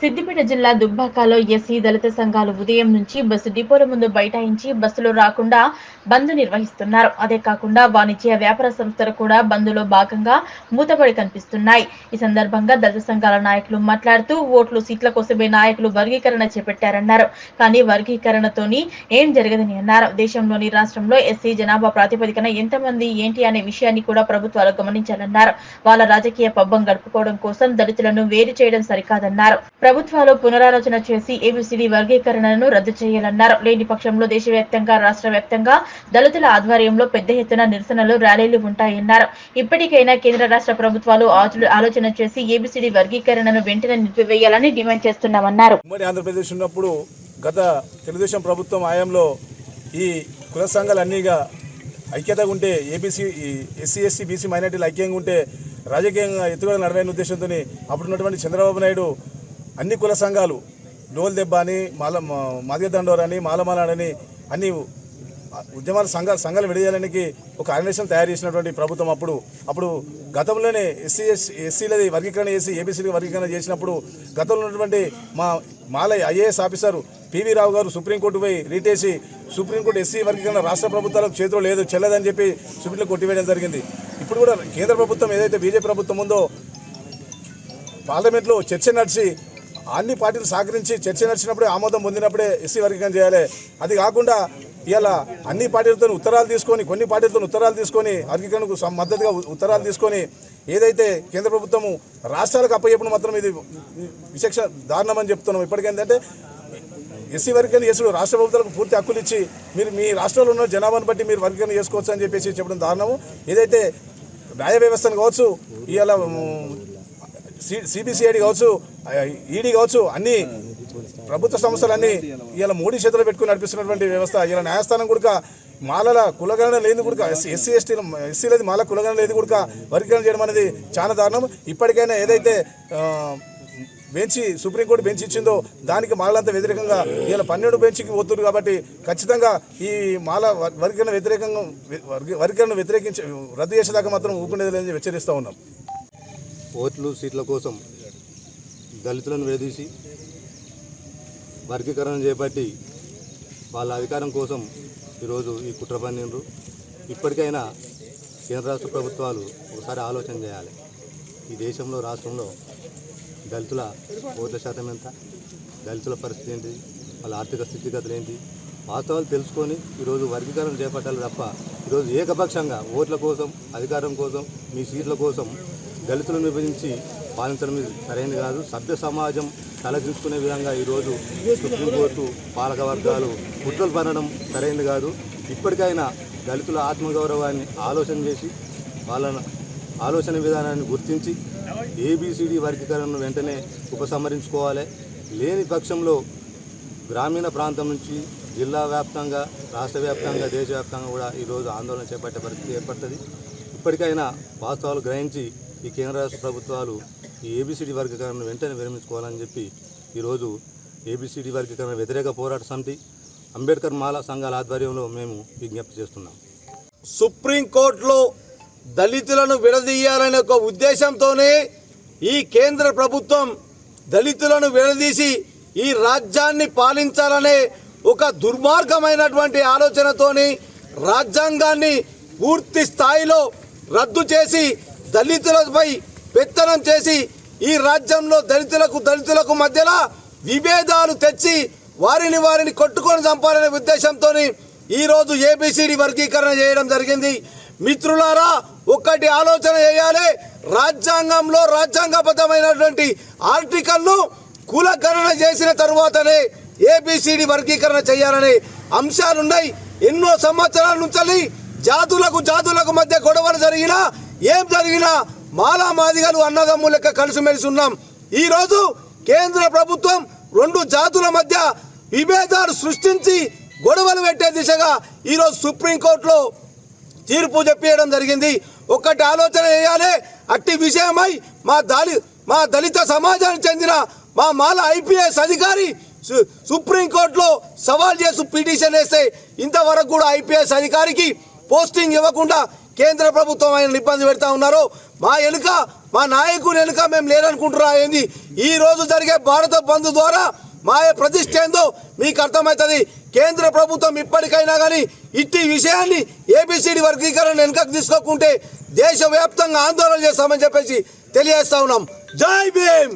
సిద్దిపేట జిల్లా దుబ్బాకలో ఎస్సీ దళిత సంఘాలు ఉదయం నుంచి బస్సు డిపోల ముందు బైఠాయించి బస్సులు రాకుండా బంద్ నిర్వహిస్తున్నారు. అదే కాకుండా వాణిజ్య వ్యాపార సంస్థలు కూడా బంద్లో భాగంగా మూతపడి కనిపిస్తున్నాయి. ఈ సందర్భంగా దళిత సంఘాల నాయకులు మాట్లాడుతూ ఓట్లు సీట్ల కోసమే నాయకులు వర్గీకరణ చేపట్టారన్నారు. కానీ వర్గీకరణతోని ఏం జరగదని అన్నారు. దేశంలోని రాష్ట్రంలో ఎస్సీ జనాభా ప్రాతిపదికన ఎంతమంది ఏంటి అనే విషయాన్ని కూడా ప్రభుత్వాలు గమనించాలన్నారు. వాళ్ళ రాజకీయ పబ్బం గడుపుకోవడం కోసం దళితులను వేరు చేయడం సరికాదన్నారు. ప్రభుత్వాలు పునరాలోచన చేసి ఏబిసిడి వర్గీకరణను రద్దు చేయాలన్నారు. లేని పక్షంలో దేశవ్యాప్తంగా రాష్ట్ర వ్యాప్తంగా దళితుల ఆధ్వర్యంలో పెద్ద ఎత్తున నిరసనలు ర్యాలీలు ఉంటాయన్నారు. ఇప్పటికైనా కేంద్ర రాష్ట్ర ప్రభుత్వాలు ఆలోచన చేసి ఏబిసిడి వర్గీకరణను వెంటనే నిలిపివేయాలని డిమాండ్ చేస్తున్నామన్నారు. ఆంధ్రప్రదేశ్ ఉన్నప్పుడు గత తెలుగుదేశం ప్రభుత్వం హయాంలో ఈ కుల సంఘాలన్నీగా ఐక్యతగా ఉంటే ఏబీసీ ఎస్సీ ఎస్సీ బీసీ మైనార్టీలు ఐక్యంగా ఉంటే రాజకీయంగా ఎత్తుగడ నడవైన ఉద్దేశంతో అప్పుడున్నటువంటి చంద్రబాబు నాయుడు అన్ని కుల సంఘాలు డోల్ దెబ్బ అని మాదిగ దండోర్ అని మాలమాలని అన్ని ఉద్యమాల సంఘాలు విడదీయడానికి ఒక ఆర్గనైజేషన్ తయారు చేసినటువంటి ప్రభుత్వం అప్పుడు గతంలోనే ఎస్సీలది వర్గీకరణ చేసి ఏబీసీలీ వర్గీకరణ చేసినప్పుడు గతంలో ఉన్నటువంటి మాల ఐఏఎస్ ఆఫీసర్ పివి రావు గారు సుప్రీంకోర్టు పోయి రీటేసి సుప్రీంకోర్టు ఎస్సీ వర్గీకరణ రాష్ట్ర ప్రభుత్వాలకు చేతిలో లేదు చెల్లదని చెప్పి సుప్రీంలో కొట్టివేయడం జరిగింది. ఇప్పుడు కూడా కేంద్ర ప్రభుత్వం ఏదైతే బీజేపీ ప్రభుత్వం ఉందో పార్లమెంట్లో చర్చ నడిచి అన్ని పార్టీలు సహకరించి చర్చ నడిచినప్పుడే ఆమోదం పొందినప్పుడే ఎస్సీ వర్గీకరణ చేయాలి. అది కాకుండా ఇలా అన్ని పార్టీలతో ఉత్తరాలు తీసుకొని కొన్ని పార్టీలతో ఉత్తరాలు తీసుకొని వర్గీకరణకు మద్దతుగా ఉత్తరాలు తీసుకొని ఏదైతే కేంద్ర ప్రభుత్వము రాష్ట్రాలకు అప్పయ్యప్పుడు మాత్రం ఇది విచక్షణ దారుణమని చెప్తున్నాం. ఇప్పటికేంటంటే ఎస్సీ వర్గీకరణ చేసుడు రాష్ట్ర ప్రభుత్వాలకు పూర్తి హక్కులు ఇచ్చి మీరు మీ రాష్ట్రంలో ఉన్న జనాభాను బట్టి మీరు వర్గీకరణ చేసుకోవచ్చు అని చెప్పేసి చెప్పడం దారుణము. ఏదైతే న్యాయ వ్యవస్థను కావచ్చు, ఇవాళ సిబిసిఐడి కావచ్చు, ఈడీ కావచ్చు, అన్ని ప్రభుత్వ సంస్థలన్నీ ఇలా మోడీ చేతిలో పెట్టుకుని నడిపిస్తున్నటువంటి వ్యవస్థ. ఇలా న్యాయస్థానం కూడా మాలల కులగణన లేదు కూడా ఎస్సీ ఎస్సీలది మాల కులగణన లేదు కూడా వర్గీకరణ చేయడం అనేది చాలా దారుణం. ఇప్పటికైనా ఏదైతే సుప్రీంకోర్టు బెంచ్ ఇచ్చిందో దానికి మాలంతా వ్యతిరేకంగా ఇలా 12 బెంచ్కి పోతున్నారు. కాబట్టి ఖచ్చితంగా ఈ మాల వర్గీకరణ వ్యతిరేకించి రద్దు చేసేదాకా మాత్రం ఊపుకునేది లేదని హెచ్చరిస్తూ ఉన్నాం. ఓట్లు సీట్ల కోసం దళితులను వేధించి వర్గీకరణ చేపట్టి వాళ్ళ అధికారం కోసం ఈరోజు ఈ కుట్ర పన్నిండ్రు. ఇప్పటికైనా కేంద్ర రాష్ట్ర ప్రభుత్వాలు ఒకసారి ఆలోచన చేయాలి. ఈ దేశంలో రాష్ట్రంలో దళితుల ఓట్ల శాతం ఎంత, దళితుల పరిస్థితి ఏంటి, వాళ్ళ ఆర్థిక స్థితిగతులు ఏంటి, వాస్తవాలు తెలుసుకొని ఈరోజు వర్గీకరణ చేపట్టాలి తప్ప ఈరోజు ఏకపక్షంగా ఓట్ల కోసం అధికారం కోసం మీ సీట్ల కోసం దళితులను విభజించి పాలించడం సరైనది కాదు. సభ్య సమాజం తలదించుకునే విధంగా ఈరోజు సుప్రీంకోర్టు పాలక వర్గాలు కుట్రలు పనడం సరైనది కాదు. ఇప్పటికైనా దళితుల ఆత్మగౌరవాన్ని ఆలోచన చేసి వాళ్ళ ఆలోచన విధానాన్ని గుర్తించి ఏబిసిడి వర్గీకరణను వెంటనే ఉపసంహరించుకోవాలి. లేని పక్షంలో గ్రామీణ ప్రాంతం నుంచి జిల్లా వ్యాప్తంగా, రాష్ట్ర వ్యాప్తంగా, దేశవ్యాప్తంగా కూడా ఈరోజు ఆందోళన చేపట్టే పరిస్థితి ఏర్పడుతుంది. ఇప్పటికైనా వాస్తవాలు గ్రహించి ఈ కేంద్ర రాష్ట్ర ప్రభుత్వాలు ఈ ఏబిసిడి వర్గీకరణను వెంటనే విరమించుకోవాలని చెప్పి ఈరోజు ఏబిసిడి వర్గీకరణ వ్యతిరేక పోరాట సమితి అంబేద్కర్ మాల సంఘాల ఆధ్వర్యంలో మేము విజ్ఞప్తి చేస్తున్నాం. సుప్రీంకోర్టులో దళితులను విడదీయాలనే ఒక ఉద్దేశంతోనే ఈ కేంద్ర ప్రభుత్వం దళితులను విడదీసి ఈ రాజ్యాన్ని పాలించాలనే ఒక దుర్మార్గమైనటువంటి ఆలోచనతోని రాజ్యాంగాన్ని పూర్తి స్థాయిలో రద్దు చేసి దళితులపై పెత్తనం చేసి ఈ రాజ్యంలో దళితులకు మధ్యలో విభేదాలు తెచ్చి వారిని కొట్టుకొని చంపాలనే ఉద్దేశంతో ఈరోజు ఏబిసిడి వర్గీకరణ చేయడం జరిగింది. మిత్రులారా, ఒక్కటి ఆలోచన చేయాలి. రాజ్యాంగంలో రాజ్యాంగబద్ధమైనటువంటి ఆర్టికల్ను కులగణన చేసిన తరువాతనే ఏబిసిడి వర్గీకరణ చేయాలనే అంశాలున్నాయి. ఎన్నో సంవత్సరాల నుంచి జాతులకు మధ్య గొడవలు జరిగినా ఏం జరిగినా మాదిగలు అన్నదమ్ముల లెక్క కలిసిమెలిసి ఉన్నాం. ఈరోజు కేంద్ర ప్రభుత్వం 2 జాతుల మధ్య విభేదాలు సృష్టించి గొడవలు పెట్టే దిశగా ఈరోజు సుప్రీంకోర్టులో తీర్పు చెప్పేయడం జరిగింది. ఒక్కటి ఆలోచన చేయాలి. అట్టి విషయమై మా దళిత సమాజానికి చెందిన మా మాల ఐపీఎస్ అధికారి సుప్రీంకోర్టులో సవాల్ చేసి పిటిషన్ వేస్తే ఇంతవరకు కూడా ఐపీఎస్ అధికారికి పోస్టింగ్ ఇవ్వకుండా కేంద్ర ప్రభుత్వం ఆయన ఇబ్బంది పెడతా ఉన్నారు. మా వెనుక మా నాయకుని వెనుక మేము లేరనుకుంటున్నా ఏంది? ఈ రోజు జరిగే భారత బంద్ ద్వారా మా ప్రతిష్ట ఏందో మీకు అర్థమవుతుంది. కేంద్ర ప్రభుత్వం ఇప్పటికైనా కానీ ఇట్టి విషయాన్ని ఏబిసిడి వర్గీకరణ వెనుకకు తీసుకోకుంటే దేశవ్యాప్తంగా ఆందోళన చేస్తామని చెప్పేసి తెలియజేస్తా ఉన్నాం. జై భీమ్.